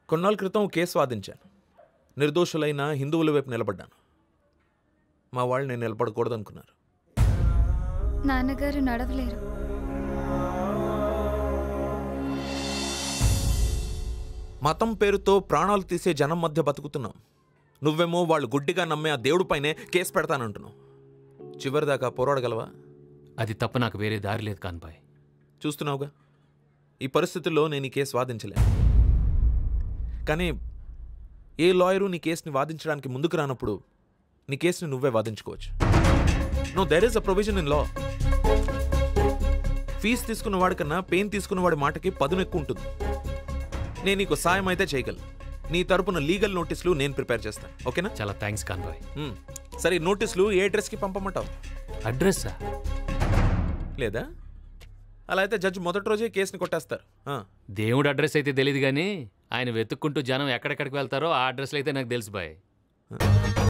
కొన్నాళ్ళ క్రితం ఓ కేసు వాదించాను. నిర్దోషులైన హిందువుల వైపు నిలబడ్డాను. మా వాళ్ళు నేను నిలబడకూడదు అనుకున్నారు. నాన్నగారు నడవలేరు. మతం పేరుతో ప్రాణాలు తీసే జనం మధ్య బతుకుతున్నాం. నువ్వేమో వాళ్ళు గుడ్డిగా నమ్మే ఆ దేవుడి పైనే కేసు పెడతానంటున్నావు. చివరిదాకా పోరాడగలవా? అది తప్ప నాకు వేరే దారి లేదు కాన్బాయ్. చూస్తున్నావుగా, ఈ పరిస్థితుల్లో నేను ఈ కేసు వాదించలేను. కానీ ఏ లాయరు నీ కేసుని వాదించడానికి ముందుకు రానప్పుడు నీ కేసుని నువ్వే వాదించుకోవచ్చు. No, there is a provision in law. Fee తీసుకున్న వాడికన్నా పెయిన్ తీసుకున్న వాడి మాటకి పదును ఎక్కువ ఉంటుంది. నేను నీకు సాయం అయితే చేయగలను. నీ తరపున లీగల్ నోటీసులు నేను ప్రిపేర్ చేస్తాను. ఓకేనా? చాలా థ్యాంక్స్ కాన్బాయ్. సరే, నోటీసులు ఏ అడ్రస్కి పంపమంటావు? అడ్రస్సా? లేదా అలా అయితే జడ్జి మొదటి రోజే కేసుని కొట్టేస్తారు. దేవుడు అడ్రస్ అయితే తెలియదు కానీ ఆయన వెతుక్కుంటూ జనం ఎక్కడెక్కడికి వెళ్తారో ఆ అడ్రస్లు అయితే నాకు తెలుసు బాయ్.